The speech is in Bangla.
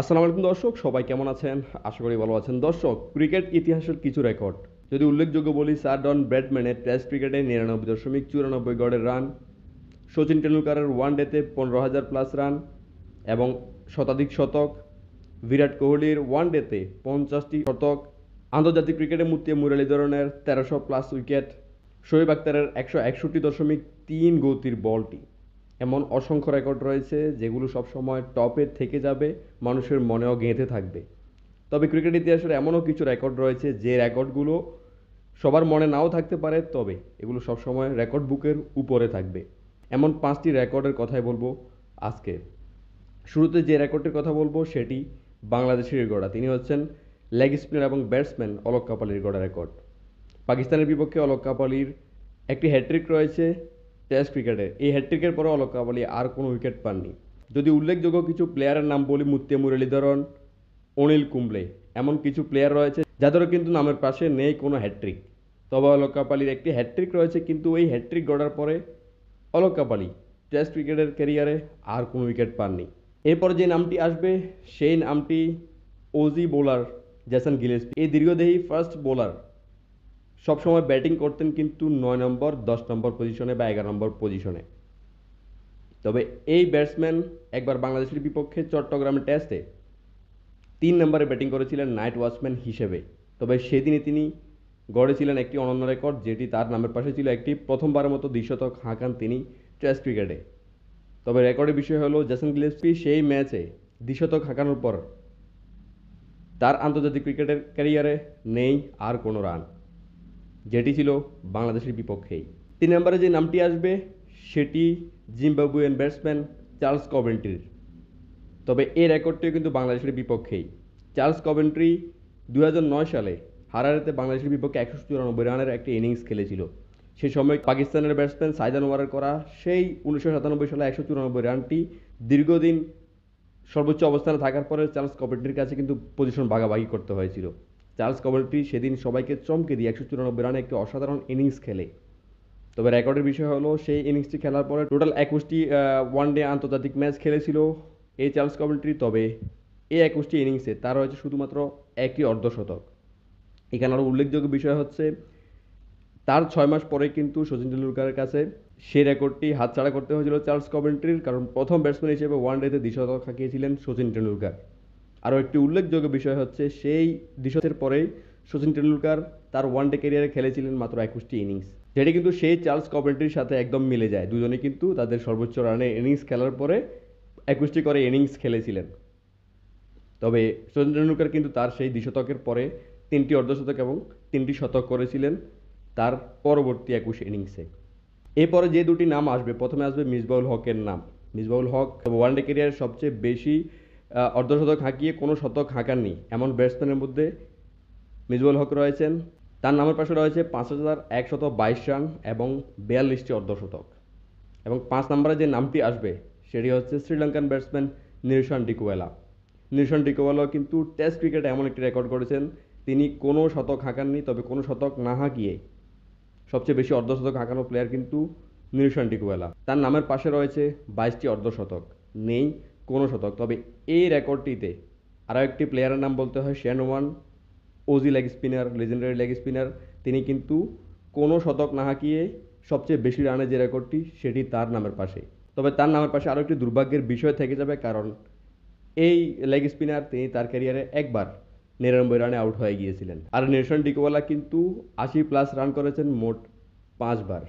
আসসালামু আলাইকুম দর্শক, সবাই কেমন আছেন? আশা করি ভালো আছেন। দর্শক, ক্রিকেট ইতিহাসের কিছু রেকর্ড যদি উল্লেখযোগ্য বলি, স্যার ডন ব্র্যাডম্যানের টেস্ট ক্রিকেটে 99.94 গড়ের রান, সচিন টেন্ডুলকারের ওয়ানডেতে 15,000 প্লাস রান এবং শতাধিক শতক, বিরাট কোহলির ওয়ানডেতে 50টি শতক, আন্তর্জাতিক ক্রিকেটে মুরলীধরনের 1300 প্লাস উইকেট, শোয়েব আখতারের 161.3 গতির বলটি। এমন অসংখ্য রেকর্ড রয়েছে যেগুলো সবসময় টপে থেকে যাবে, মানুষের মনেও গেঁথে থাকবে। তবে ক্রিকেট ইতিহাসের এমনও কিছু রেকর্ড রয়েছে যে রেকর্ডগুলো সবার মনে নাও থাকতে পারে, তবে এগুলো সবসময় রেকর্ড বুকের উপরে থাকবে। এমন 5টি রেকর্ডের কথাই বলবো আজকে। শুরুতে যে রেকর্ডটির কথা বলবো সেটি বাংলাদেশের গড়া। তিনি হচ্ছেন লেগ স্পিনার এবং ব্যাটসম্যান অলক কাপালির গড়া রেকর্ড। পাকিস্তানের বিপক্ষে অলক কাপালির একটি হ্যাট্রিক রয়েছে টেস্ট ক্রিকেটে। এই হ্যাট্রিকের পরে অলক কাপালি আর কোনো উইকেট পাননি। যদি উল্লেখযোগ্য কিছু প্লেয়ারের নাম বলি, মুরলীধরন, অনিল কুম্বলে, এমন কিছু প্লেয়ার রয়েছে যাদেরও কিন্তু নামের পাশে নেই কোনো হ্যাট্রিক। তবে অলক কাপালির একটি হ্যাট্রিক রয়েছে, কিন্তু এই হ্যাট্রিক গড়ার পরে অলক কাপালি টেস্ট ক্রিকেটের ক্যারিয়ারে আর কোনো উইকেট পাননি। এরপর যে নামটি আসবে সেই নামটি ওজি বোলার জেসন গিলেস্পি। এই দীর্ঘদেহী ফাস্ট বোলার সবসময় ব্যাটিং করতেন কিন্তু 9 নম্বর, 10 নম্বর পজিশনে বা 11 নম্বর পজিশনে। তবে এই ব্যাটসম্যান একবার বাংলাদেশের বিপক্ষে চট্টগ্রাম টেস্টে 3 নম্বরে ব্যাটিং করেছিলেন নাইট ওয়াচম্যান হিসেবে। তবে সেদিনই তিনি গড়েছিলেন একটি অনন্য রেকর্ড, যেটি তার নামের পাশে ছিল একটি প্রথমবারের মতো দ্বিশতক হাঁকান তিনি টেস্ট ক্রিকেটে। তবে রেকর্ডের বিষয় হলো জেসন গিলেস্পি সেই ম্যাচে দ্বিশতক হাঁকানোর পর তার আন্তর্জাতিক ক্রিকেটের ক্যারিয়ারে নেই আর কোনো রান, যেটি ছিল বাংলাদেশের বিপক্ষেই। 3 নম্বরে যে নামটি আসবে সেটি জিম্বাবুয়েন ব্যাটসম্যান চার্লস কভেন্ট্রির। তবে এই রেকর্ডটিও কিন্তু বাংলাদেশের বিপক্ষেই। চার্লস কভেন্ট্রি 2009 সালে হারারেতে বাংলাদেশের বিপক্ষে 194 রানের একটি ইনিংস খেলেছিল। সেই সময় পাকিস্তানের ব্যাটসম্যান সাইদ আনোয়ারের করা সেই 1997 সালে 194 রানটি দীর্ঘদিন সর্বোচ্চ অবস্থানে থাকার পরে চার্লস কভেন্ট্রির কাছে কিন্তু পজিশন ভাগাভাগি করতে হয়েছিল। চার্লস কভেন্ট্রি সেদিন সবাইকে চমকে দিয়ে 194 রানে একটি অসাধারণ ইনিংস খেলে। তবে রেকর্ডের বিষয় হলো সেই ইনিংসটি খেলার পরে টোটাল 21টি ওয়ানডে আন্তর্জাতিক ম্যাচ খেলেছিল এই চার্লস কভেন্ট্রি। তবে এই 21টি ইনিংসে তার রয়েছে শুধুমাত্র একটি অর্ধশতক। এখানে আরও উল্লেখযোগ্য বিষয় হচ্ছে তার 6 মাস পরে কিন্তু সচিন টেন্ডুলকারের কাছে সেই রেকর্ডটি হাতছাড়া করতে হয়েছিল চার্লস কভেন্ট্রির, কারণ প্রথম ব্যাটসম্যান হিসেবে ওয়ানডেতে দ্বিশতক হাঁকিয়েছিলেন সচিন টেন্ডুলকার। আরও একটি উল্লেখযোগ্য বিষয় হচ্ছে সেই দ্বিশতের পরেই সচিন টেন্ডুলকার তার ওয়ানডে ক্যারিয়ারে খেলেছিলেন মাত্র 21টি ইনিংস, যেটি কিন্তু সেই চার্লস কভেন্ট্রির সাথে একদম মিলে যায়। দুজনে কিন্তু তাদের সর্বোচ্চ রানে ইনিংস খেলার পরে 21টি করে ইনিংস খেলেছিলেন। তবে সচিন টেন্ডুলকার কিন্তু তার সেই দ্বিশতকের পরে 3টি অর্ধশতক এবং 3টি শতক করেছিলেন তার পরবর্তী 21 ইনিংসে। এরপরে যে দুটি নাম আসবে, প্রথমে আসবে মিসবাউল হকের নাম। মিসবাউল হক ওয়ানডে ক্যারিয়ারের সবচেয়ে বেশি অর্ধশতক হাঁকিয়ে কোনো শতক হাঁকাননি এমন ব্যাটসম্যানের মধ্যে মিসবাউল হক রয়েছেন। তার নামের পাশে রয়েছে 5,122 রান এবং 42টি অর্ধশতক। এবং 5 নম্বরে যে নামটি আসবে সেটি হচ্ছে শ্রীলঙ্কান ব্যাটসম্যান নিরশান ডিকোয়েলা। নিরশান ডিকোয়েলা কিন্তু টেস্ট ক্রিকেটে এমন একটি রেকর্ড করেছেন, তিনি কোনো শতক হাঁকাননি, তবে কোনো শতক না হাঁকিয়ে সবচেয়ে বেশি অর্ধশতক হাঁকানো প্লেয়ার কিন্তু নিরশান ডিকোয়েলা। তার নামের পাশে রয়েছে 22টি অর্ধশতক, নেই কোনো শতক। তবে এই রেকর্ডটিতে আরও একটি প্লেয়ারের নাম বলতে হয়, Shane Warne, Aussie leg spinner, legendary leg spinner. তিনি কিন্তু কোনো শতক না হাঁকিয়ে সবচেয়ে বেশি রানের যে রেকর্ডটি সেটি তার নামের পাশে। তবে তার নামের পাশে আরও একটি দুর্ভাগ্যের বিষয় থেকে যাবে, কারণ এই লেগ স্পিনার তিনি তার ক্যারিয়ারে একবার 99 রানে আউট হয়ে গিয়েছিলেন। আর নেলসন ডিকোয়ালা কিন্তু 80 প্লাস রান করেছেন মোট 5 বার।